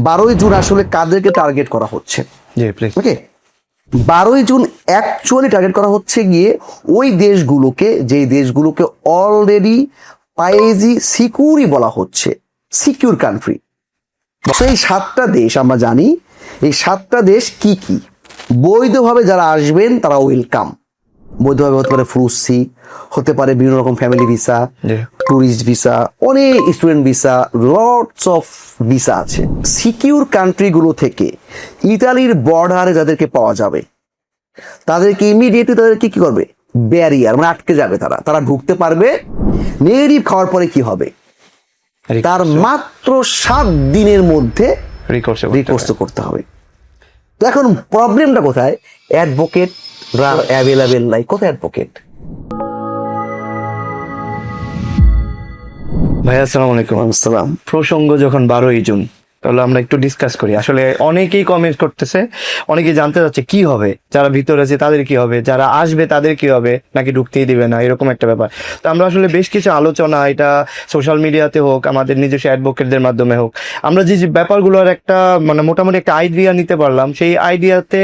12ই June আসলে কাদেরকে target করা হচ্ছে? ওকে, 12ই জুন অ্যাকচুয়ালি টার্গেট করা হচ্ছে গিয়ে ওই দেশগুলোকে, যেই দেশগুলোকে অলরেডি পাইজি সিকিউরই বলা হচ্ছে, সিকিউর কান্ট্রি। এই 7টা দেশ আমরা জানি, এই 7টা দেশ কি কি? বৈধভাবে যারা আসবেন তারা ওয়েলকাম। বৈধভাবে হতে পারে ফ্রুসি, হতে পারে বিভিন্ন রকম ফ্যামিলি ভিসা, ট্যুরিস্ট ভিসা, অনেক student visa, lots of visa আছে। সিকিউর কান্ট্রিগুলো থেকে ইতালির বর্ডারে যাদেরকে পাওয়া যাবে তাদেরকে ইমিডিয়েটলি তাদেরকে কি করবে? ব্যারিয়ার, মানে আটকে যাবে, তারা ঢুকতে পারবে। নেগেটিভ খাওয়ার পরে কি হবে? তার মাত্র 7 দিনের মধ্যে রিকোর্স করতে হবে। তো এখন প্রবলেমটা কোথায়? অ্যাডভোকেট অ্যাভেলেবেল নাই। কোথায় অ্যাডভোকেট? ভাই আসসালামু আলাইকুম। আসসালাম। প্রসঙ্গ যখন 12ই জুন, তাহলে আমরা একটু ডিসকাস করি। আসলে অনেকেই কমেন্ট করতেছে, অনেকেই জানতে চাচ্ছে কি হবে, যারা ভিতরে আছে তাদের কি হবে, যারা আসবে তাদের কি হবে, নাকি ঢুকতেই দিবে না, এরকম একটা ব্যাপার। তো আমরা আসলে বেশ কিছু আলোচনা, এটা সোশ্যাল মিডিয়াতে হোক, আমাদের নিজস্ব অ্যাডভোকেটদের মাধ্যমে হোক, আমরা যে যে ব্যাপারগুলোর একটা মানে মোটামুটি একটা আইডিয়া নিতে পারলাম। সেই আইডিয়াতে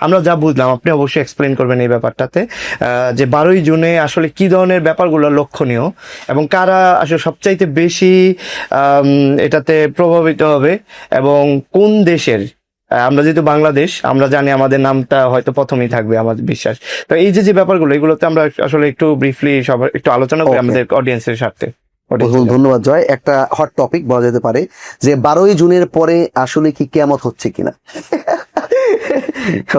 আমরা যা বুঝলাম, আপনি অবশ্যই এক্সপ্লেন করবেন এই ব্যাপারটাতে, যে 12ই জুনে আসলে কি ধরনের ব্যাপারগুলো লক্ষণীয় এবং কারা আসলে সবচাইতে বেশি এটাতে প্রভাবিত হবে এবং কোন দেশের। আমরা যেহেতু বাংলাদেশ, আমরা জানি আমাদের নামটা হয়তো প্রথমেই থাকবে, আমাদের বিশ্বাস। তো এই যে যে ব্যাপারগুলো, এগুলোতে আমরা আসলে একটু ব্রিফলি সবার একটু আলোচনা করি আমাদের অডিয়েন্সের সাথে। ধন্যবাদ জয়। একটা হট টপিক বলা যেতে পারে যে 12ই জুনের পরে আসলে কি কিয়ামত হচ্ছে কিনা।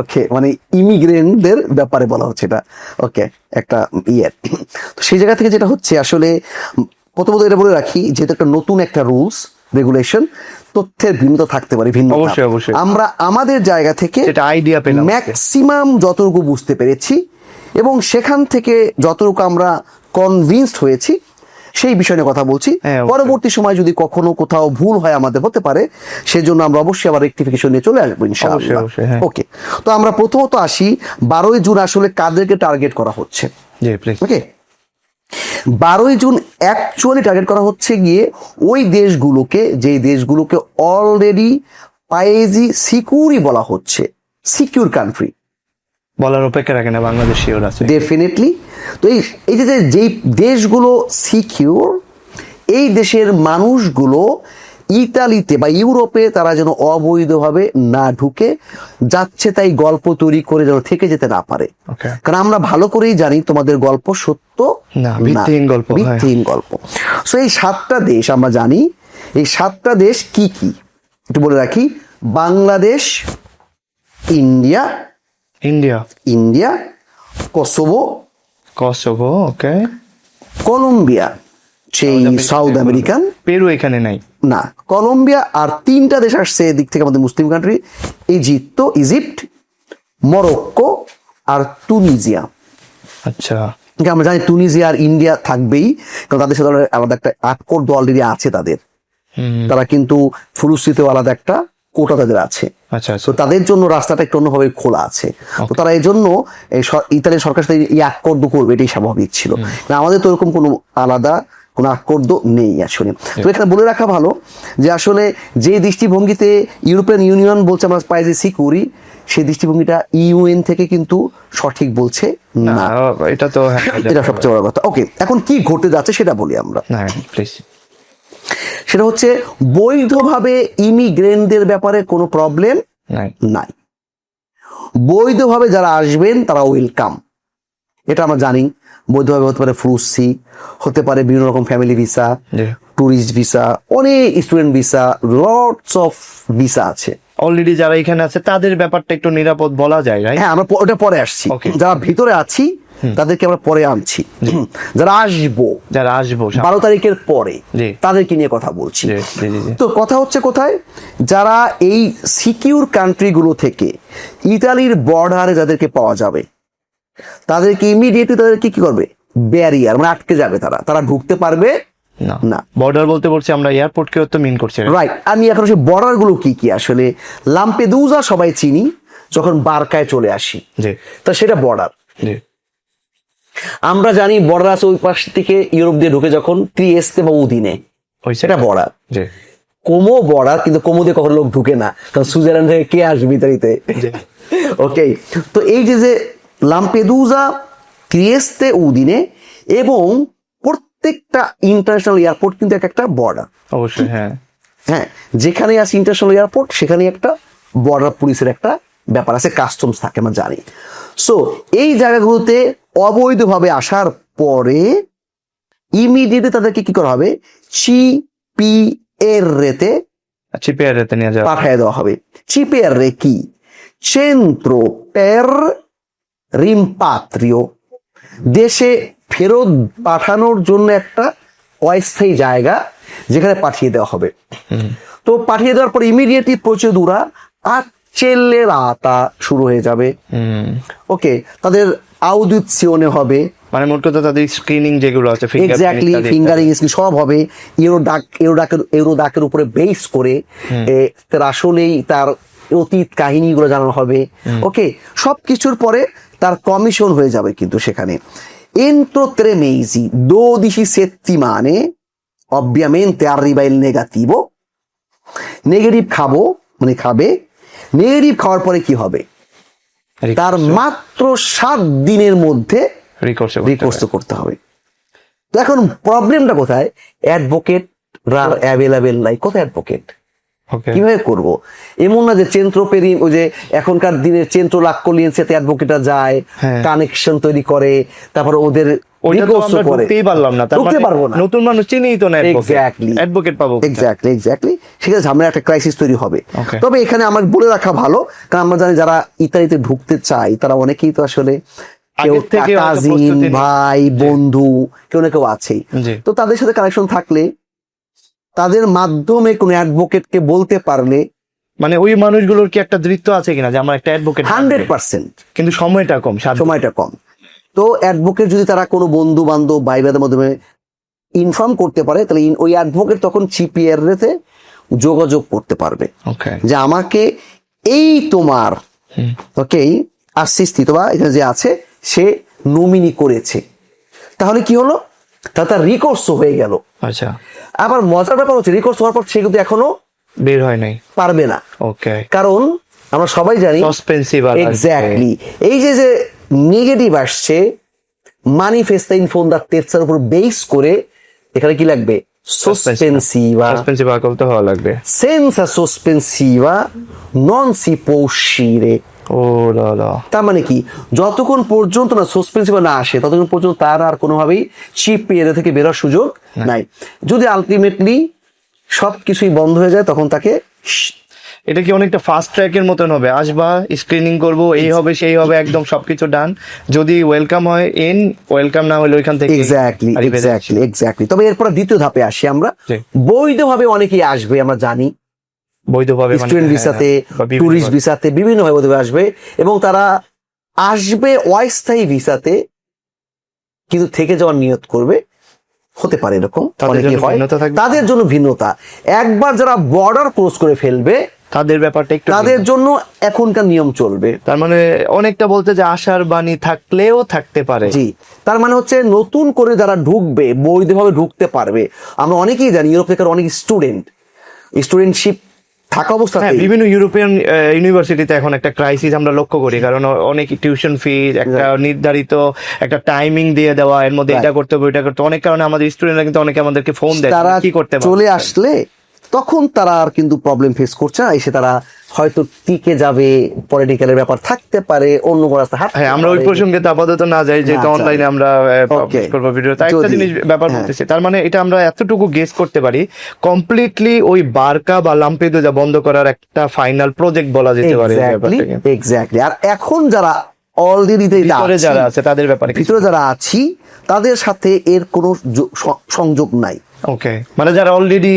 ওকে, মানে ইমিগ্রেন্টদের ব্যাপারে বলা হচ্ছে এটা। ওকে, একটা তো সেই জায়গা থেকে যেটা হচ্ছে আসলে প্রথমত এটা বলে রাখি, যেহেতু একটা নতুন একটা রুলস রেগুলেশন, তথ্যের ভিন্নতা থাকতে পারে, ভিন্ন। অবশ্যই আমরা আমাদের জায়গা থেকে আইডিয়া পেলাম, ম্যাক্সিমাম যতটুকু বুঝতে পেরেছি এবং সেখান থেকে যতটুকু আমরা কনভিন্সড হয়েছি সেই বিষয় নিয়ে কথা বলছি। পরবর্তী সময় যদি কখনো কোথাও ভুল হয় আমাদের হতে পারে, সেজন্য আমরা অবশ্যই আবার রেকটিফিকেশন নিয়ে চলে আসবো ইনশাআল্লাহ। ওকে, তো আমরা প্রথমত আসি 12ই জুন আসলে কাদেরকে টার্গেট করা হচ্ছে। ওকে, 12ই জুন অ্যাকচুয়ালি টার্গেট করা হচ্ছে গিয়ে ওই দেশগুলোকে, যেই দেশগুলোকে অলরেডি পাইজি সিকিউরই বলা হচ্ছে, সিকিউর কান্ট্রি। বলার অপেক্ষা রাখে না, বাংলাদেশ শিওর আছে ডেফিনেটলি। তো এই যে যেই দেশগুলো সিকিউর, এই দেশের মানুষগুলো ইতালিতে বা ইউরোপে তারা যেন অবৈধভাবে না ঢুকে, যাচ্ছে তাই গল্প তৈরি করে যেন থেকে যেতে না পারে। কারণ আমরা ভালো করেই জানি তোমাদের গল্প সত্য না, ভিত্তিহীন গল্প। সো এই 7টা দেশ আমরা জানি, এই 7টা দেশ কি কি একটু বলে রাখি। বাংলাদেশ, ইন্ডিয়া, কোসোভো, ওকে, কলম্বিয়া, সেই সাউথ আমেরিকান, পেরু এখানে নাই না, কলম্বিয়া, আর 3টা দেশ আসছে এদিক থেকে আমাদের মুসলিম কান্ট্রি, ইজিপ্ট, মরক্কো আর তুনিজিয়া। আচ্ছা, আমরা জানি তুনিজিয়া আর ইন্ডিয়া থাকবেই, কারণ তাদের সাথে আলাদা একটা আটকোট অলরেডি আছে তাদের। তারা কিন্তু ফুলুসিতেও আলাদা একটা কোটা তাদের আছে। তো তাদের জন্য রাস্তাটা একটু অন্যভাবে খোলা আছে। তো তারা এই জন্য ইতালির সরকার সাথে এই আকর্দ করবে, এটাই স্বাভাবিক ছিল। আমাদের তো এরকম কোনো আলাদা কোনো আকর্দ নেই আসলে। তো এখানে বলে রাখা ভালো যে আসলে যে দৃষ্টিভঙ্গিতে ইউরোপিয়ান ইউনিয়ন বলছে আমরা পাইজি সিকিউরি, সেই দৃষ্টিভঙ্গিটা ইউএন থেকে কিন্তু সঠিক বলছে না। এটা সবচেয়ে বড় কথা। ওকে, এখন কি ঘটে যাচ্ছে সেটা বলি আমরা। সেটা হচ্ছে বৈধভাবে ইমিগ্রেন্টদের ব্যাপারে কোনো প্রবলেম নাই। বৈধভাবে যারা আসবেন তারা ওয়েলকাম, এটা আমরা জানি। বৈধভাবে হতে পারে ফ্রুসি, হতে পারে বিভিন্ন রকম ফ্যামিলি ভিসা, ট্যুরিস্ট ভিসা, অনেক student visa, lots of visa আছে। অলরেডি যারা এখানে আছে তাদের ব্যাপারটা একটু নিরাপদ বলা যায়। হ্যাঁ, আমরা ওটা পরে আসছি। যারা ভিতরে আছি তাদেরকে আমরা পরে আনছি। যারা আসবো 12 তারিখের পরে তাদেরকে নিয়ে কথা বলছি। তো কথা হচ্ছে কোথায়? যারা এই সিকিউর কান্ট্রিগুলো থেকে ইতালির বর্ডারে যাদেরকে পাওয়া যাবে তাদেরকে ইমিডিয়েটলি তাদেরকে কি করবে? ব্যারিয়ার, মানে আটকে যাবে, তারা ঢুকতে পারবে না। বর্ডার বলতে বলছি আমরা এয়ারপোর্টকেও তো মিন করছি, রাইট। আমি এখন সেই বর্ডার গুলো কি কি, আসলে লাম্পেদুজা সবাই চিনি, যখন বারকায় চলে আসি তা সেটা বর্ডার। আমরা জানি বর্ডার আছে ওই পাশ থেকে ইউরোপ দিয়ে ঢুকে যখন ত্রিয়েস্তে বা উদিনে, সেটা বর্ডার। কোমো বর্ডার, কিন্তু কোমো দিয়ে কখনো লোক ঢুকে না, কারণ সুইজারল্যান্ড থেকে কে আসবে ইতালিতে? ওকে, তো এই যে লাম্পেদুজা, ত্রিয়েস্তে, উদিনে এবং প্রত্যেকটা ইন্টারন্যাশনাল এয়ারপোর্ট কিন্তু এক একটা বর্ডার। অবশ্যই, হ্যাঁ হ্যাঁ, যেখানে আছে ইন্টারন্যাশনাল এয়ারপোর্ট সেখানে একটা বর্ডার পুলিশের একটা ব্যাপার আছে, কাস্টমস থাকে, আমরা জানি। সো এই জায়গাগুলোতে অবৈধভাবে আসার পরে ইমিডিয়েটলি তাদেরকে কি করা হবে? চিপিএরতে চিপিয়ারেতে নিয়ে যাওয়া। পাঠিয়ে দেওয়া হবে। চিপিএররে কি? চেন্ট্রো পের রিম্পাত্রিও, দেশে ফেরত পাঠানোর জন্য একটা অস্থায়ী জায়গা যেখানে পাঠিয়ে দেওয়া হবে। তো পাঠিয়ে দেওয়ার পর ইমিডিয়েটলি প্রচেদুরা accelerata শুরু হয়ে যাবে। ওকে, তাদের আউদিশনে হবে, মানে মোট কথা তাদের স্ক্রিনিং যেগুলো আছে, এক্স্যাক্টলি ফিঙ্গারিং সব হবে ইউরোডাকের উপরে বেস করে। তার আসলেই তার অতীত কাহিনীগুলো জানানো হবে। ওকে, সবকিছুর পরে তার কমিশন হয়ে যাবে কিন্তু সেখানে। entro 3 mesi 12 settimane ovviamente arriva il negativo, negative খাবে। নেগেটিভ খাওয়ার পরে কি হবে? তার মাত্র 7 দিনের মধ্যে রিকোর্স করতে হবে। তো এখন প্রবলেমটা কোথায়? অ্যাডভোকেট অ্যাভেলেবেল নাই। কোথায় অ্যাডভোকেট? কিভাবে করব? এমন না যে চেন্ট্রো পেরি, ওই যে এখনকার দিনের চেন্ট্রো লাক্কোলিয়েন্সেতে অ্যাডভোকেটরা যায়, কানেকশন তৈরি করে, তারপর ওদের নতুন মানুষ চিনেই তো না, অ্যাডভোকেট পাবো এক্স্যাক্টলি সেখানে ঝামেলা, একটা ক্রাইসিস তৈরি হবে। তবে এখানে আমার বলে রাখা ভালো, কারণ আমরা জানি যারা ইতালিতে ঢুকতে চায় তারা অনেকেই তো আসলে কেউ কাজিন, ভাই, বন্ধু, কেউ না কেউ আছেই। তো তাদের সাথে কানেকশন থাকলে, তাদের মাধ্যমে কোন অ্যাডভোকেটকে বলতে পারলে, মানে ওই মানুষগুলোর কি একটা দৃত্ব আছে কিনা যে আমার একটা অ্যাডভোকেট? 100%, কিন্তু সময়টা কম। তো অ্যাডভোকেট যদি তারা কোনো বন্ধু বান্ধব ভাই ভাইদের মাধ্যমে ইনফর্ম করতে পারে, তাহলে ওই অ্যাডভোকেট তখন চিপিএরতে যোগাযোগ করতে পারবে যে আমাকে এই তোমার ওকে আসিস্তি বা এখানে যে আছে সে নমিনি করেছে। তাহলে কি হলো? তার রিকোর্স হয়ে গেল। আচ্ছা, আবার মজার ব্যাপার হচ্ছে রিকোর্স হওয়ার পর সে কিন্তু এখনো বের হয় নাই, পারবে না। ওকে, কারণ আমরা সবাই জানি এক্স্যাক্টলি এই যে নেগেটিভ আসছে, মানিফেস্টা ইন ফোন দা টেস্টার উপর বেস করে এখানে কি লাগবে? সসপেন্সিভা করতে হওয়া লাগবে। সেন্সা সসপেন্সিভা নন সি পুò uscire। তার মানে কি? যতক্ষণ পর্যন্ত না সসপেন্সিভা না আসে ততক্ষণ পর্যন্ত তার আর কোনোভাবেই চিপিএর থেকে বেরোর সুযোগ নাই। যদি আলটিমেটলি সবকিছুই বন্ধ হয়ে যায় তখন তাকে, এটা কি অনেকটা ফাস্ট ট্র্যাকের মতন হবে? আসবা, স্ক্রিনিং করব, এই হবে সেই হবে, একদম সবকিছু ডান। যদি ওয়েলকাম হয় ওয়েলকাম না হলে ওইখান থেকে এক্স্যাক্টলি। তবে এরপর দ্বিতীয় ধাপে আসি আমরা। বৈধভাবে অনেকেই আসবে, আমরা জানি বৈধভাবে স্টুডেন্ট ভিসাতে, টুরিস্ট ভিসাতে, বিভিন্ন ভাবে আসবে, এবং তারা আসবে অস্থায়ী ভিসাতে কিন্তু থেকে যাওয়ার নিয়ত করবে। হতে পারে এরকম, অনেকেই হয়, তাদের জন্য ভিন্নতা। একবার যারা বর্ডার ক্রস করে ফেলবে তাদের ব্যাপারটা একটু, তাদের জন্য এখনকার নিয়ম চলবে। তার মানে অনেকটা বলতে যে আশার বাণী থাকলেও থাকতে পারে। জি, তার মানে হচ্ছে নতুন করে যারা ঢুকবে, বৈধভাবে ঢুকতে পারবে। আমরা অনেকেই জানি ইউরোপ থেকে অনেক স্টুডেন্টশিপ থাকা অবস্থায় বিভিন্ন ইউরোপিয়ান ইউনিভার্সিটিতে এখন একটা ক্রাইসিস আমরা লক্ষ্য করি, কারণ অনেক টিউশন ফি, একটা নির্ধারিত একটা টাইমিং দিয়ে দেওয়া, এর মধ্যে এটা করতে হবে ওইটা করতে, অনেক কারণে আমাদের স্টুডেন্টরা কিন্তু অনেকে আমাদেরকে ফোন দেয়, তারা কি করতে চলে আসলে তখন তারা আর কিন্তু প্রবলেম ফেস করছে না। এসে তারা হয়তো টিকে যাবে, পলিটিক্যালের ব্যাপার থাকতে পারে, অন্য কোনো রাস্তা হাঁটতে পারে। আমরা ওই প্রসঙ্গে আপাতত না যাই, যেহেতু অনলাইনে আমরা পাবলিশ করব ভিডিও। তাই একটা জিনিস ব্যাপার বলতেছি, তার মানে এটা আমরা এতটুকু গেস করতে পারি, কমপ্লিটলি ওই বারকা বা লাম্পেদুজা বন্ধ করার একটা ফাইনাল প্রজেক্ট বলা যেতে পারে। এক্স্যাক্টলি। আর এখন যারা অলরেডি যারা আছে তাদের ব্যাপারে, ভিতরে যারা আছি তাদের সাথে এর কোনো সংযোগ নাই। ওকে, মানে যারা অলরেডি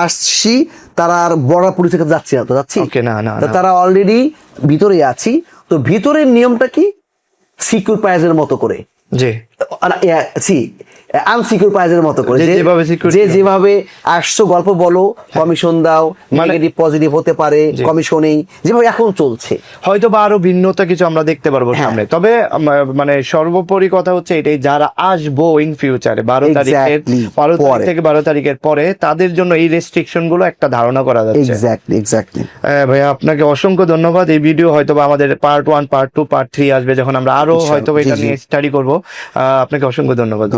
আসছি তারা আর বর্ডার পুলিশের কাছে যাচ্ছি না, তো যাচ্ছি না, তারা অলরেডি ভিতরে আছি। তো ভিতরের নিয়মটা কি? সিকিউর প্যাসের মতো করে, জি আনসিকিউর প্রাইজের মতো করে, যে যে যেভাবে security যে হবে। যেভাবে আসছো গল্প বলো, কমিশন দাও, নেগেটিভ পজিটিভ হতে পারে, কমিশনেই যেভাবে এখন চলছে। হয়তো বা আরো ভিন্নতা কিছু আমরা দেখতে পারবো সামনে। তবে মানে সর্বোপরি কথা হচ্ছে এটাই, যারা আসবো ইন ফিউচারে 12 তারিখের Exactly, 12 তারিখ পরে। থেকে 12 তারিখের পরে তাদের জন্য এই রেস্ট্রিকশন গুলো একটা ধারণা করা যাচ্ছে। এক্স্যাক্টলি ভাইয়া আপনাকে অসংখ্য ধন্যবাদ। এই ভিডিও হয়তো বা আমাদের পার্ট 1 পার্ট 2 পার্ট 3 আসবে, যখন আমরা আরো ইনশাআল্লাহ। হয়তো জি, এটা জি। নিয়ে স্টাডি করবো। আপনাকে অসংখ্য ধন্যবাদ।